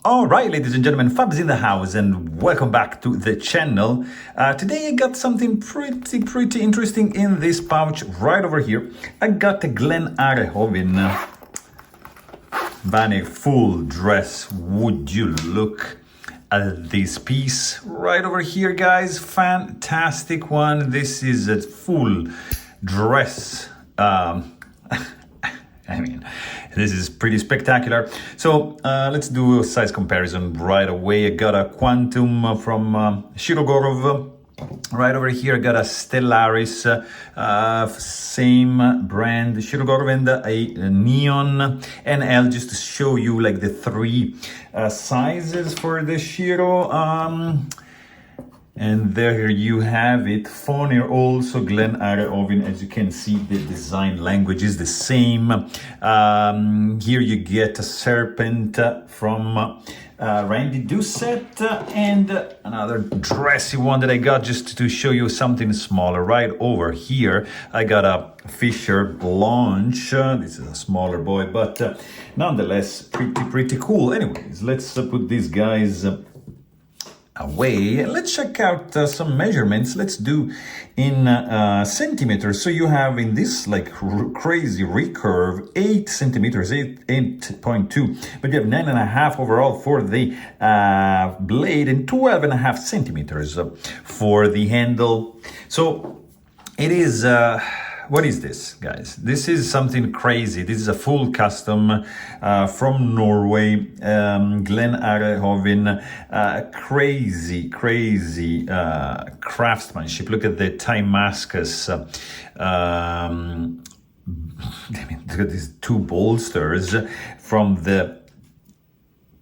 All right, ladies and gentlemen, Fabs in the house, and welcome back to the channel. Today I got something pretty interesting in this pouch right over here. I got a Glenn Hare Hovin full dress. Would you look at this piece right over here, guys? Fantastic one. This is a full dress. I mean, this is pretty spectacular. So let's do a size comparison right away. I got a Quantum from Shirogorov. Right over here, I got a Stellaris, same brand, Shirogorov, and a Neon NL, just to show you like the three sizes for the Shiro. And there you have it. Fonir also Glenn Hare Hovin. As you can see, the design language is the same. Here you get a serpent from Randy Doucette, and another dressy one that I got just to show you something smaller. Right over here, I got a Fisher Launch. This is a smaller boy, but nonetheless pretty cool. Anyways, let's put these guys away and let's check out some measurements. Let's do in centimeters. So you have in this like crazy recurve 8 centimeters, 8.2, but you have 9.5 overall for the blade and 12.5 centimeters for the handle. So it is what is this, guys? This is something crazy. This is a full custom from Norway, Glenn Hare Hovin. Crazy craftsmanship. Look at the Timascus. I mean, look at these two bolsters from the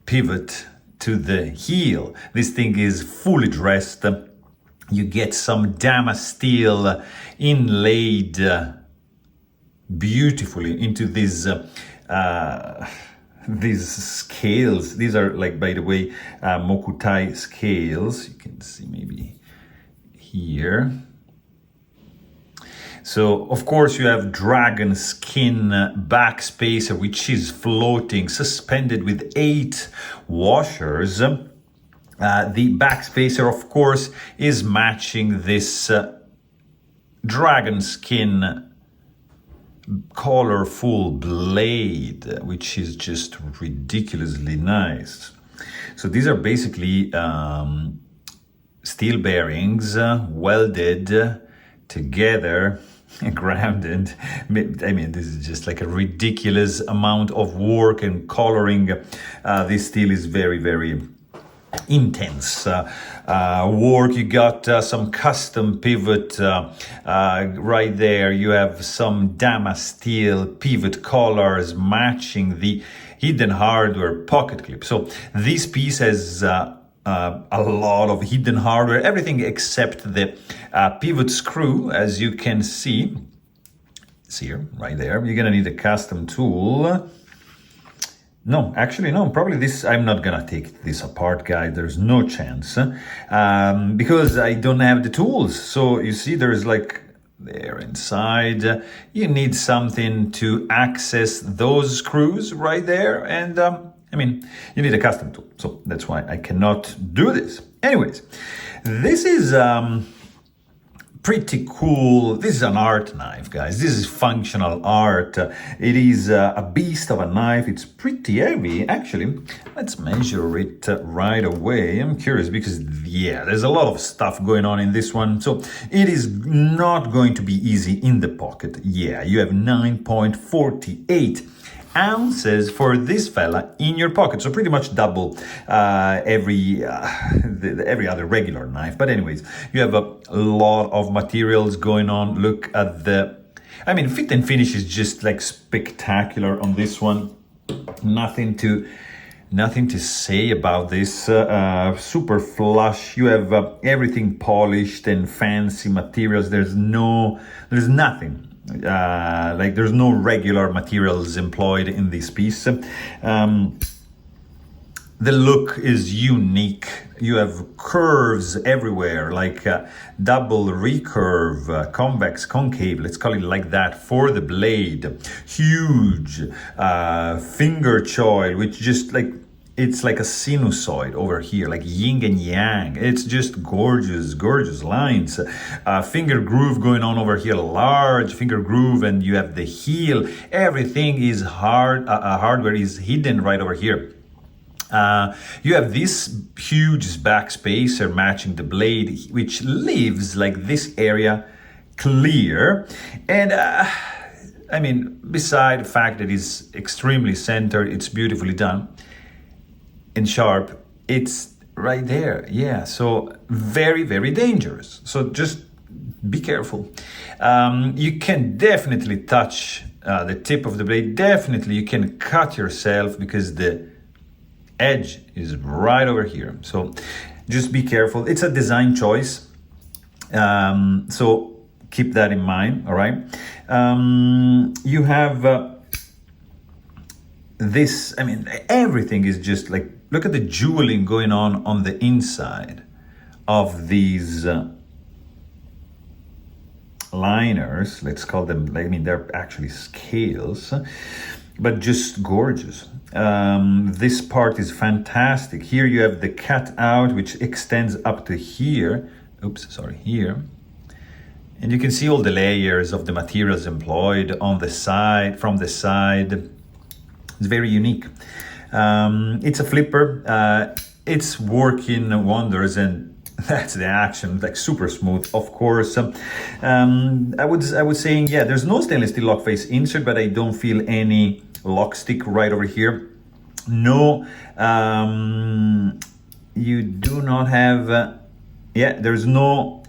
pivot to the heel. This thing is fully dressed. You get some Damasteel inlaid beautifully into these scales. These are like, by the way, Mokutai scales. You can see maybe here. So, of course, you have dragon skin backspacer, which is floating, suspended with 8 washers. The backspacer, of course, is matching this dragon skin colorful blade, which is just ridiculously nice. So these are basically steel bearings welded together, grounded. I mean, this is just like a ridiculous amount of work and coloring. This steel is very intense work. You got some custom pivot right there. You have some Damasteel pivot collars matching the hidden hardware pocket clip. So this piece has a lot of hidden hardware, everything except the pivot screw, as you can see. It's here, right there. You're gonna need a custom tool. No, actually, no, probably this, I'm not gonna take this apart, guys. There's no chance, because I don't have the tools. So you see, there's like there inside, you need something to access those screws right there. And I mean, you need a custom tool. So that's why I cannot do this. Anyways, this is pretty cool. This is an art knife, guys. This is functional art. It is a beast of a knife. It's pretty heavy, actually. Let's measure it right away. I'm curious because, yeah, there's a lot of stuff going on in this one. So it is not going to be easy in the pocket. Yeah, you have 9.48 ounces for this fella in your pocket, so pretty much double every other regular knife. But anyways, you have a lot of materials going on. Look at the, I mean, fit and finish is just like spectacular on this one. Nothing to say about this. Super flush. You have everything polished and fancy materials. There's nothing. Like there's no regular materials employed in this piece. The look is unique. You have curves everywhere, like double recurve, convex, concave, let's call it like that, for the blade. Huge finger choil, which just like, it's like a sinusoid over here, like yin and yang. It's just gorgeous, gorgeous lines. Finger groove going on over here, large finger groove, and you have the heel. Everything is hardware is hidden right over here. You have this huge back spacer matching the blade, which leaves like this area clear. And I mean, beside the fact that it's extremely centered, it's beautifully done and sharp, it's right there. Yeah, so very, very dangerous. So just be careful. You can definitely touch the tip of the blade. Definitely you can cut yourself because the edge is right over here. So just be careful. It's a design choice. So keep that in mind, all right? You have this, I mean, everything is just like, look at the jeweling going on the inside of these liners. Let's call them, I mean, they're actually scales, but just gorgeous. This part is fantastic. Here you have the cutout, which extends up to here. Oops, sorry, here. And you can see all the layers of the materials employed on the side, from the side. It's very unique. It's a flipper. It's working wonders, and that's the action, like super smooth, of course. I was saying, yeah, there's no stainless steel lock face insert, but I don't feel any lock stick right over here. No, you do not have, yeah, there's no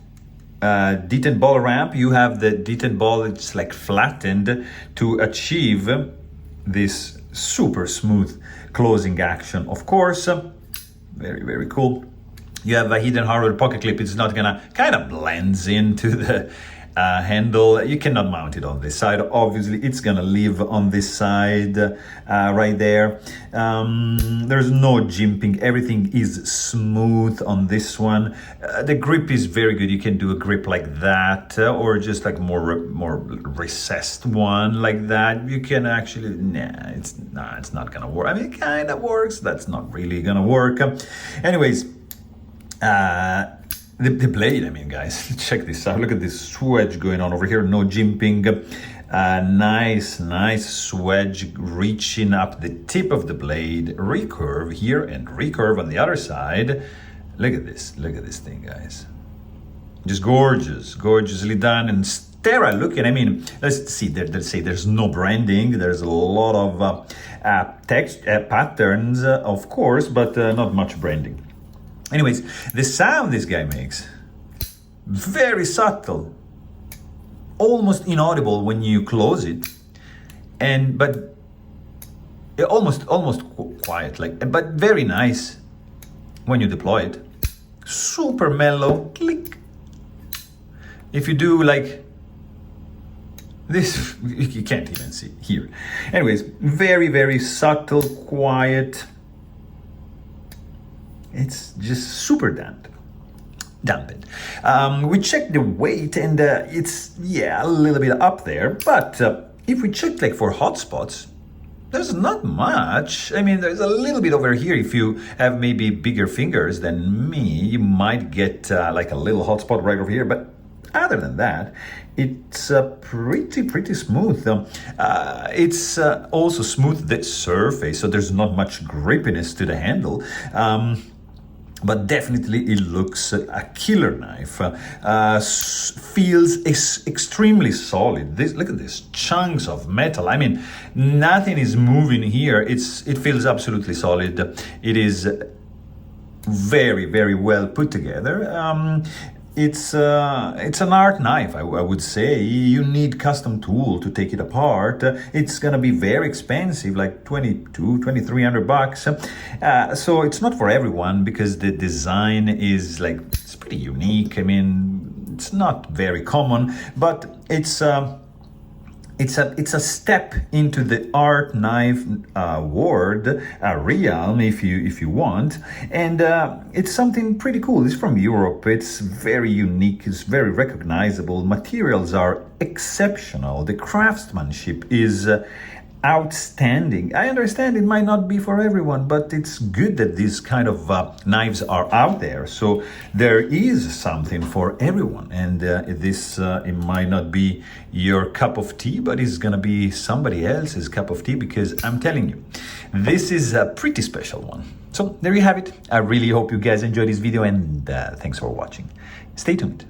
detent ball ramp. You have the detent ball, it's like flattened to achieve this super smooth closing action, of course. Very, very cool. You have a hidden hardware pocket clip. It's not gonna, kind of blends into the handle. You cannot mount it on this side. Obviously, it's gonna live on this side right there. There's no jimping. Everything is smooth on this one. The grip is very good. You can do a grip like that, or just like more recessed one like that. You can actually, it's not gonna work. I mean, it kind of works. That's not really gonna work. Anyways. The blade, I mean, guys, check this out. Look at this swedge going on over here. No jimping. Nice swedge reaching up the tip of the blade. Recurve here and recurve on the other side. Look at this. Look at this thing, guys. Just gorgeous. Gorgeously done and sterile looking. I mean, let's see. Let's say there's no branding. There's a lot of text patterns, of course, but not much branding. Anyways, the sound this guy makes, very subtle, almost inaudible when you close it, but almost quiet, like, but very nice when you deploy it. Super mellow, click. If you do like this, you can't even see here. Anyways, very, very subtle, quiet. It's just super dampened. We checked the weight, and it's, yeah, a little bit up there. But if we check like for hotspots, there's not much. I mean, there's a little bit over here. If you have maybe bigger fingers than me, you might get like a little hotspot right over here. But other than that, it's pretty smooth. It's also smooth the surface, so there's not much grippiness to the handle. But definitely it looks a killer knife. Feels extremely solid. Look at this, chunks of metal. I mean, nothing is moving here. It feels absolutely solid. It is very, very well put together. It's an art knife, I would say. You need custom tool to take it apart. It's gonna be very expensive, like $2,300. So it's not for everyone because the design is like, it's pretty unique. I mean, it's not very common, but it's a step into the art knife world, realm, if you want, and it's something pretty cool. It's from Europe. It's very unique. It's very recognizable. Materials are exceptional. The craftsmanship is outstanding. I understand it might not be for everyone, but it's good that these kind of knives are out there. So there is something for everyone. And this, it might not be your cup of tea, but it's gonna be somebody else's cup of tea, because I'm telling you, this is a pretty special one. So there you have it. I really hope you guys enjoyed this video, and thanks for watching. Stay tuned.